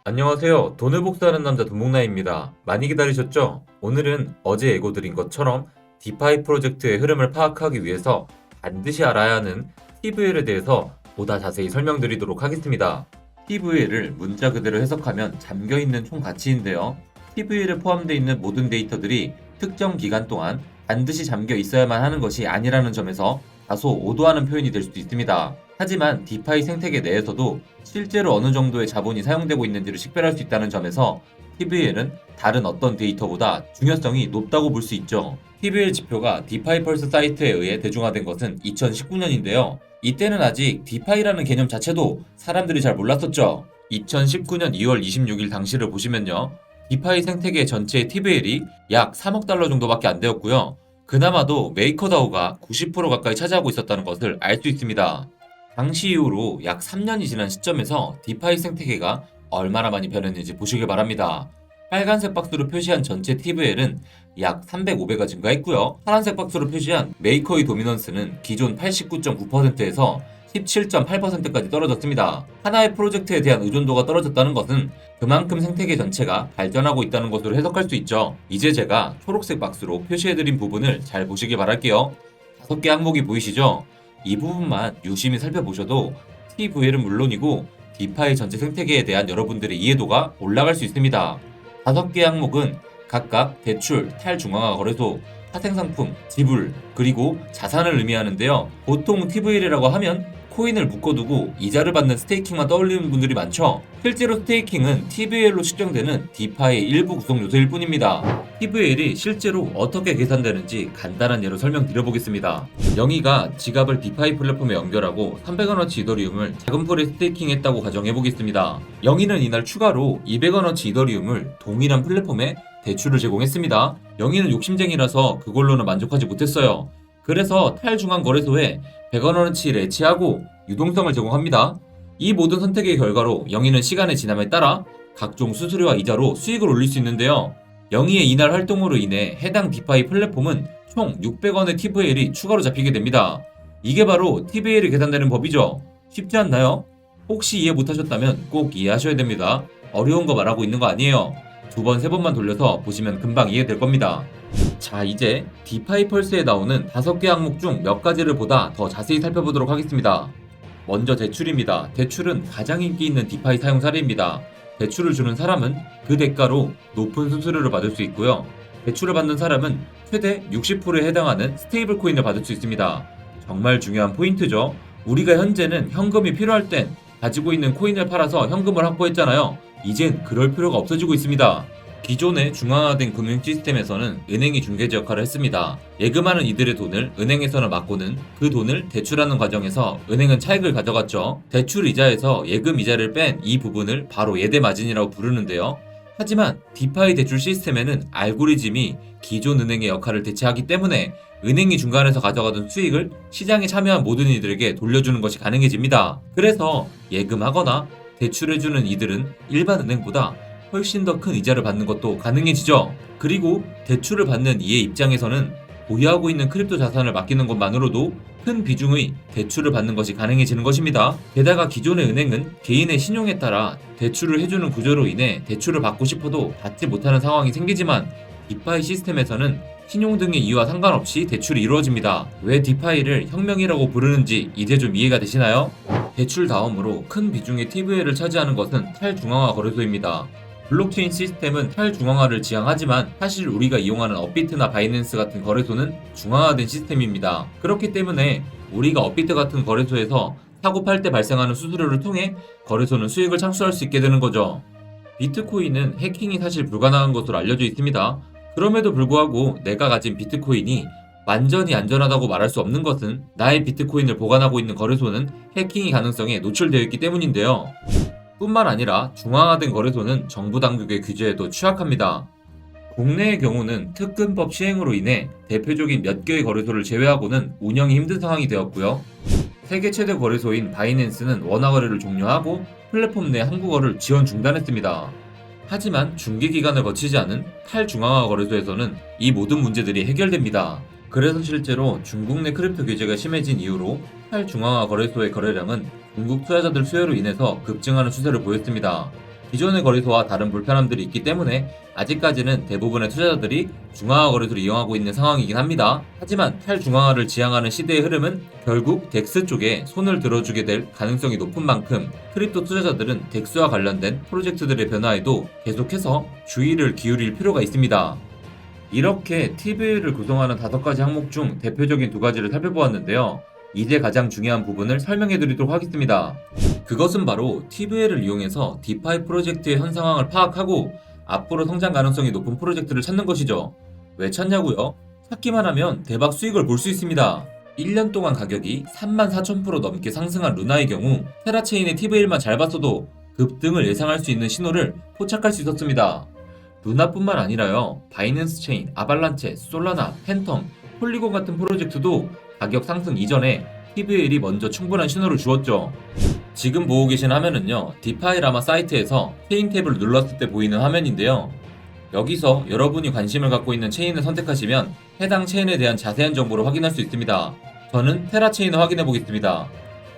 안녕하세요. 돈을 복사하는 남자 돈목나입니다. 많이 기다리셨죠? 오늘은 어제 예고드린 것처럼 디파이 프로젝트의 흐름을 파악하기 위해서 반드시 알아야 하는 TVL에 대해서 보다 자세히 설명드리도록 하겠습니다. TVL을 문자 그대로 해석하면 잠겨있는 총 가치인데요. TVL에 포함되어 있는 모든 데이터들이 특정 기간 동안 반드시 잠겨 있어야만 하는 것이 아니라는 점에서 다소 오도하는 표현이 될 수도 있습니다. 하지만 디파이 생태계 내에서도 실제로 어느 정도의 자본이 사용되고 있는지를 식별할 수 있다는 점에서 TVL은 다른 어떤 데이터보다 중요성이 높다고 볼 수 있죠. TVL 지표가 디파이 펄스 사이트에 의해 대중화된 것은 2019년인데요. 이때는 아직 디파이라는 개념 자체도 사람들이 잘 몰랐었죠. 2019년 2월 26일 당시를 보시면요. 디파이 생태계 전체의 TVL이 약 3억 달러 정도밖에 안 되었고요. 그나마도 메이커다오가 90% 가까이 차지하고 있었다는 것을 알 수 있습니다. 당시 이후로 약 3년이 지난 시점에서 디파이 생태계가 얼마나 많이 변했는지 보시길 바랍니다. 빨간색 박스로 표시한 전체 TVL은 약 305배가 증가했고요. 파란색 박스로 표시한 메이커의 도미넌스는 기존 89.9%에서 17.8%까지 떨어졌습니다. 하나의 프로젝트에 대한 의존도가 떨어졌다는 것은 그만큼 생태계 전체가 발전하고 있다는 것으로 해석할 수 있죠. 이제 제가 초록색 박스로 표시해드린 부분을 잘 보시길 바랄게요. 5개 항목이 보이시죠? 이 부분만 유심히 살펴보셔도 TVL은 물론이고 디파이 전체 생태계에 대한 여러분들의 이해도가 올라갈 수 있습니다. 5개 항목은 각각 대출, 탈중앙화 거래소, 파생상품, 지불, 그리고 자산을 의미하는데요. 보통 TVL이라고 하면 코인을 묶어두고 이자를 받는 스테이킹만 떠올리는 분들이 많죠. 실제로 스테이킹은 TVL로 측정되는 디파이의 일부 구성 요소일 뿐입니다. TVL이 실제로 어떻게 계산되는지 간단한 예로 설명드려보겠습니다. 영희가 지갑을 디파이 플랫폼에 연결하고 300원어치 이더리움을 작은 풀에 스테이킹했다고 가정해보겠습니다. 영희는 이날 추가로 200원어치 이더리움을 동일한 플랫폼에 대출을 제공했습니다. 영희는 욕심쟁이라서 그걸로는 만족하지 못했어요. 그래서 탈중앙 거래소에 100원어치 레치하고 유동성을 제공합니다. 이 모든 선택의 결과로 영희는 시간의 지남에 따라 각종 수수료와 이자로 수익을 올릴 수 있는데요. 영희의 이날 활동으로 인해 해당 디파이 플랫폼은 총 600원의 TVL이 추가로 잡히게 됩니다. 이게 바로 TVL이 계산되는 법이죠. 쉽지 않나요? 혹시 이해 못하셨다면 꼭 이해하셔야 됩니다. 어려운 거 말하고 있는 거 아니에요. 2번, 3번만 돌려서 보시면 금방 이해될 겁니다. 자, 이제 디파이 펄스에 나오는 5개 항목 중 몇 가지를 보다 더 자세히 살펴보도록 하겠습니다. 먼저 대출입니다. 대출은 가장 인기 있는 디파이 사용 사례입니다. 대출을 주는 사람은 그 대가로 높은 수수료를 받을 수 있고요. 대출을 받는 사람은 최대 60%에 해당하는 스테이블 코인을 받을 수 있습니다. 정말 중요한 포인트죠. 우리가 현재는 현금이 필요할 땐 가지고 있는 코인을 팔아서 현금을 확보했잖아요. 이젠 그럴 필요가 없어지고 있습니다. 기존의 중앙화된 금융 시스템에서는 은행이 중개자 역할을 했습니다. 예금하는 이들의 돈을 은행에서는 막고는 그 돈을 대출하는 과정에서 은행은 차익을 가져갔죠. 대출 이자에서 예금 이자를 뺀 이 부분을 바로 예대 마진이라고 부르는데요. 하지만 디파이 대출 시스템에는 알고리즘이 기존 은행의 역할을 대체하기 때문에 은행이 중간에서 가져가던 수익을 시장에 참여한 모든 이들에게 돌려주는 것이 가능해집니다. 그래서 예금하거나 대출해주는 이들은 일반 은행보다 훨씬 더 큰 이자를 받는 것도 가능해지죠. 그리고 대출을 받는 이의 입장에서는 보유하고 있는 크립토 자산을 맡기는 것만으로도 큰 비중의 대출을 받는 것이 가능해지는 것입니다. 게다가 기존의 은행은 개인의 신용에 따라 대출을 해주는 구조로 인해 대출을 받고 싶어도 받지 못하는 상황이 생기지만 디파이 시스템에서는 신용 등의 이유와 상관없이 대출이 이루어집니다. 왜 디파이를 혁명이라고 부르는지 이제 좀 이해가 되시나요? 대출 다음으로 큰 비중의 TVL을 차지하는 것은 탈중앙화 거래소입니다. 블록체인 시스템은 탈중앙화를 지향하지만 사실 우리가 이용하는 업비트나 바이낸스 같은 거래소는 중앙화된 시스템입니다. 그렇기 때문에 우리가 업비트 같은 거래소에서 사고 팔 때 발생하는 수수료를 통해 거래소는 수익을 창출할 수 있게 되는 거죠. 비트코인은 해킹이 사실 불가능한 것으로 알려져 있습니다. 그럼에도 불구하고 내가 가진 비트코인이 완전히 안전하다고 말할 수 없는 것은 나의 비트코인을 보관하고 있는 거래소는 해킹의 가능성에 노출되어 있기 때문인데요. 뿐만 아니라 중앙화된 거래소는 정부 당국의 규제에도 취약합니다. 국내의 경우는 특근법 시행으로 인해 대표적인 몇 개의 거래소를 제외하고는 운영이 힘든 상황이 되었고요. 세계 최대 거래소인 바이낸스는 원화 거래를 종료하고 플랫폼 내 한국어를 지원 중단했습니다. 하지만 중개기간을 거치지 않은 탈중앙화 거래소에서는 이 모든 문제들이 해결됩니다. 그래서 실제로 중국 내 크립토 규제가 심해진 이후로 탈중앙화 거래소의 거래량은 중국 투자자들 수요로 인해서 급증하는 추세를 보였습니다. 기존의 거래소와 다른 불편함들이 있기 때문에 아직까지는 대부분의 투자자들이 중앙화 거래소를 이용하고 있는 상황이긴 합니다. 하지만 탈중앙화를 지향하는 시대의 흐름은 결국 덱스 쪽에 손을 들어주게 될 가능성이 높은 만큼 크립토 투자자들은 덱스와 관련된 프로젝트들의 변화에도 계속해서 주의를 기울일 필요가 있습니다. 이렇게 TV를 구성하는 5가지 항목 중 대표적인 2가지를 살펴보았는데요. 이제 가장 중요한 부분을 설명해 드리도록 하겠습니다. 그것은 바로 TVL을 이용해서 디파이 프로젝트의 현 상황을 파악하고 앞으로 성장 가능성이 높은 프로젝트를 찾는 것이죠. 왜 찾냐고요? 찾기만 하면 대박 수익을 볼 수 있습니다. 1년 동안 가격이 34,000% 넘게 상승한 루나의 경우 테라체인의 TVL만 잘 봤어도 급등을 예상할 수 있는 신호를 포착할 수 있었습니다. 루나뿐만 아니라요, 바이낸스 체인, 아발란체, 솔라나, 팬텀, 폴리곤 같은 프로젝트도 가격 상승 이전에 TVL이 먼저 충분한 신호를 주었죠. 지금 보고 계신 화면은요, 디파이라마 사이트에서 체인 탭을 눌렀을 때 보이는 화면인데요. 여기서 여러분이 관심을 갖고 있는 체인을 선택하시면 해당 체인에 대한 자세한 정보를 확인할 수 있습니다. 저는 테라 체인을 확인해 보겠습니다.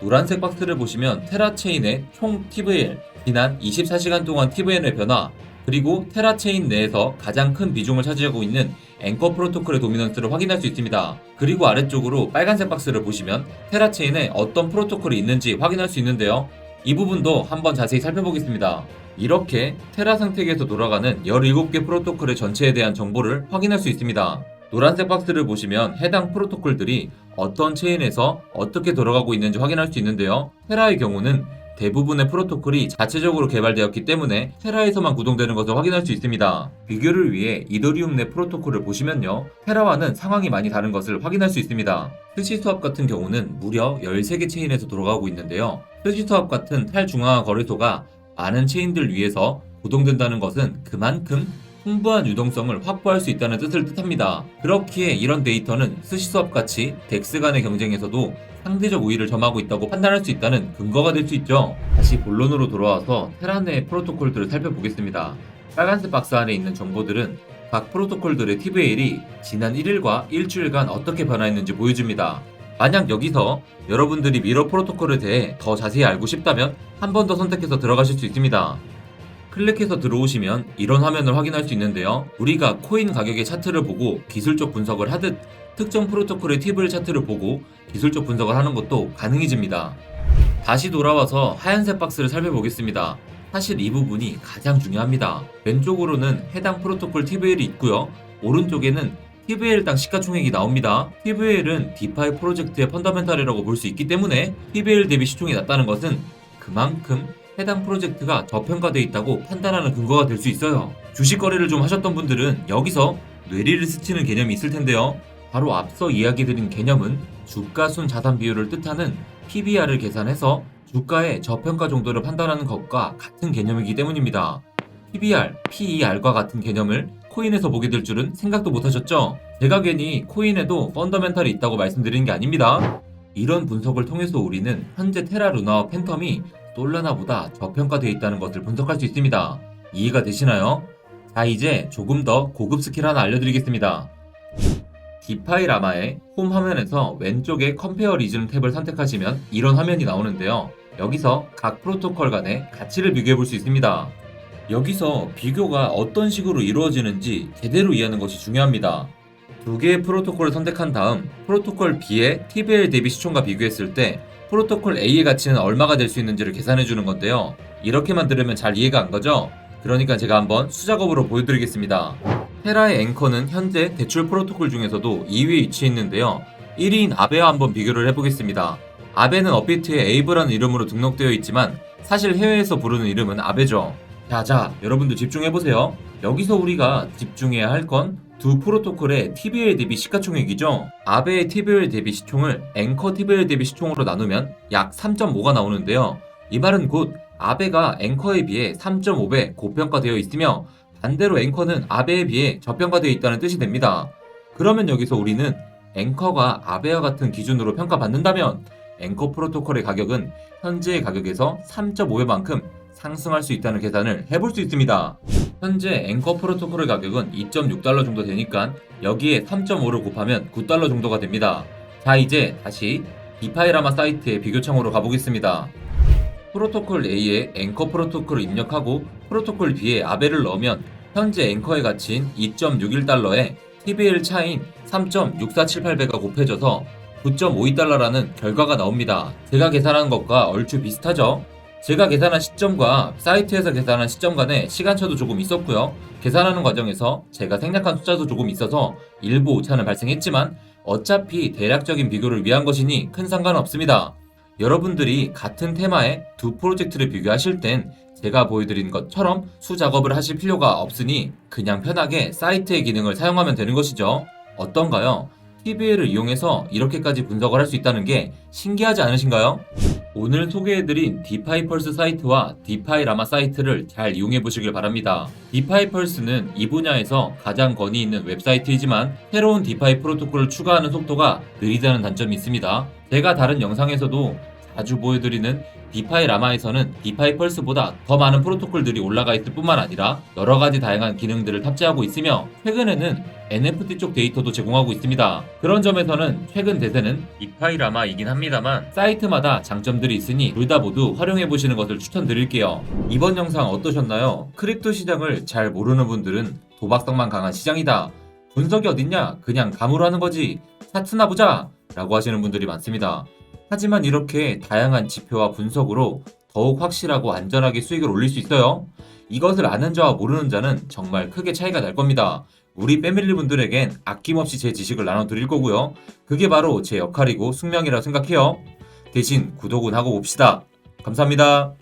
노란색 박스를 보시면 테라 체인의 총 TVL, 지난 24시간 동안 TVL의 변화, 그리고 테라 체인 내에서 가장 큰 비중을 차지하고 있는 앵커 프로토콜의 도미넌스를 확인할 수 있습니다. 그리고 아래쪽으로 빨간색 박스를 보시면 테라 체인에 어떤 프로토콜이 있는지 확인할 수 있는데요. 이 부분도 한번 자세히 살펴보겠습니다. 이렇게 테라 생태계에서 돌아가는 17개 프로토콜의 전체에 대한 정보를 확인할 수 있습니다. 노란색 박스를 보시면 해당 프로토콜들이 어떤 체인에서 어떻게 돌아가고 있는지 확인할 수 있는데요. 테라의 경우는 대부분의 프로토콜이 자체적으로 개발되었기 때문에 테라에서만 구동되는 것을 확인할 수 있습니다. 비교를 위해 이더리움 내 프로토콜을 보시면요, 테라와는 상황이 많이 다른 것을 확인할 수 있습니다. 스시스왑 같은 경우는 무려 13개 체인에서 돌아가고 있는데요. 스시스왑 같은 탈중앙화 거래소가 많은 체인들 위에서 구동된다는 것은 그만큼 풍부한 유동성을 확보할 수 있다는 뜻을 뜻합니다. 그렇기에 이런 데이터는 스시스왑 같이 덱스 간의 경쟁에서도 상대적 우위를 점하고 있다고 판단할 수 있다는 근거가 될 수 있죠. 다시 본론으로 돌아와서 테라 내 프로토콜들을 살펴보겠습니다. 빨간색 박스 안에 있는 정보들은 각 프로토콜들의 TVL이 지난 1일과 일주일간 어떻게 변화했는지 보여줍니다. 만약 여기서 여러분들이 미러 프로토콜에 대해 더 자세히 알고 싶다면 한 번 더 선택해서 들어가실 수 있습니다. 클릭해서 들어오시면 이런 화면을 확인할 수 있는데요. 우리가 코인 가격의 차트를 보고 기술적 분석을 하듯 특정 프로토콜의 TVL 차트를 보고 기술적 분석을 하는 것도 가능해집니다. 다시 돌아와서 하얀색 박스를 살펴보겠습니다. 사실 이 부분이 가장 중요합니다. 왼쪽으로는 해당 프로토콜 TVL이 있고요. 오른쪽에는 TVL당 시가총액이 나옵니다. TVL은 디파이 프로젝트의 펀더멘탈이라고 볼 수 있기 때문에 TVL 대비 시총이 낮다는 것은 그만큼 해당 프로젝트가 저평가되어 있다고 판단하는 근거가 될 수 있어요. 주식 거래를 좀 하셨던 분들은 여기서 뇌리를 스치는 개념이 있을 텐데요. 바로 앞서 이야기드린 개념은 주가순 자산 비율을 뜻하는 PBR을 계산해서 주가의 저평가 정도를 판단하는 것과 같은 개념이기 때문입니다. PBR, PER과 같은 개념을 코인에서 보게 될 줄은 생각도 못하셨죠? 제가 괜히 코인에도 펀더멘탈이 있다고 말씀드리는 게 아닙니다. 이런 분석을 통해서 우리는 현재 테라 루나와 팬텀이 솔라나보다 저평가되어 있다는 것을 분석할 수 있습니다. 이해가 되시나요? 자, 이제 조금 더 고급 스킬 하나 알려드리겠습니다. 디파이 라마의 홈 화면에서 왼쪽에 컴페어 리즘 탭을 선택하시면 이런 화면이 나오는데요. 여기서 각 프로토콜 간의 가치를 비교해 볼 수 있습니다. 여기서 비교가 어떤 식으로 이루어지는지 제대로 이해하는 것이 중요합니다. 2개의 프로토콜을 선택한 다음 프로토콜 B의 TVL 대비 시총과 비교했을 때 프로토콜 A의 가치는 얼마가 될 수 있는지를 계산해 주는 건데요. 이렇게만 들으면 잘 이해가 안 가죠? 그러니까 제가 한번 수작업으로 보여드리겠습니다. 테라의 앵커는 현재 대출 프로토콜 중에서도 2위에 위치해 있는데요. 1위인 아베와 한번 비교를 해보겠습니다. 아베는 업비트에 에이브라는 이름으로 등록되어 있지만 사실 해외에서 부르는 이름은 아베죠. 자, 여러분들 집중해보세요. 여기서 우리가 집중해야 할 건 두 프로토콜의 TVL 대비 시가총액이죠. 아베의 TVL 대비 시총을 앵커 TVL 대비 시총으로 나누면 약 3.5가 나오는데요. 이 말은 곧 아베가 앵커에 비해 3.5배 고평가되어 있으며 반대로 앵커는 아베에 비해 저평가되어 있다는 뜻이 됩니다. 그러면 여기서 우리는 앵커가 아베와 같은 기준으로 평가받는다면 앵커 프로토콜의 가격은 현재의 가격에서 3.5배만큼 상승할 수 있다는 계산을 해볼 수 있습니다. 현재 앵커 프로토콜의 가격은 2.6달러 정도 되니까 여기에 3.5를 곱하면 9달러 정도가 됩니다. 자, 이제 다시 디파이라마 사이트의 비교창으로 가보겠습니다. 프로토콜 A에 앵커 프로토콜을 입력하고 프로토콜 B에 아벨을 넣으면 현재 앵커에 갇힌 2.61달러에 TVL 차인 3.6478배가 곱해져서 9.52달러라는 결과가 나옵니다. 제가 계산한 것과 얼추 비슷하죠? 제가 계산한 시점과 사이트에서 계산한 시점 간에 시간차도 조금 있었고요. 계산하는 과정에서 제가 생략한 숫자도 조금 있어서 일부 오차는 발생했지만 어차피 대략적인 비교를 위한 것이니 큰 상관은 없습니다. 여러분들이 같은 테마의 두 프로젝트를 비교하실 땐 제가 보여드린 것처럼 수작업을 하실 필요가 없으니 그냥 편하게 사이트의 기능을 사용하면 되는 것이죠. 어떤가요? TVL을 이용해서 이렇게까지 분석을 할 수 있다는 게 신기하지 않으신가요? 오늘 소개해드린 디파이펄스 사이트와 디파이라마 사이트를 잘 이용해 보시길 바랍니다. 디파이펄스는 이 분야에서 가장 권위 있는 웹사이트이지만 새로운 디파이 프로토콜을 추가하는 속도가 느리다는 단점이 있습니다. 제가 다른 영상에서도 자주 보여드리는 디파이라마에서는 디파이펄스보다 더 많은 프로토콜들이 올라가 있을 뿐만 아니라 여러가지 다양한 기능들을 탑재하고 있으며 최근에는 NFT 쪽 데이터도 제공하고 있습니다. 그런 점에서는 최근 대세는 디파이라마이긴 합니다만 사이트마다 장점들이 있으니 둘 다 모두 활용해보시는 것을 추천드릴게요. 이번 영상 어떠셨나요? 크립토 시장을 잘 모르는 분들은 도박성만 강한 시장이다, 분석이 어딨냐, 그냥 감으로 하는 거지, 차트나 보자 라고 하시는 분들이 많습니다. 하지만 이렇게 다양한 지표와 분석으로 더욱 확실하고 안전하게 수익을 올릴 수 있어요. 이것을 아는 자와 모르는 자는 정말 크게 차이가 날 겁니다. 우리 패밀리 분들에겐 아낌없이 제 지식을 나눠드릴 거고요. 그게 바로 제 역할이고 숙명이라고 생각해요. 대신 구독은 하고 봅시다. 감사합니다.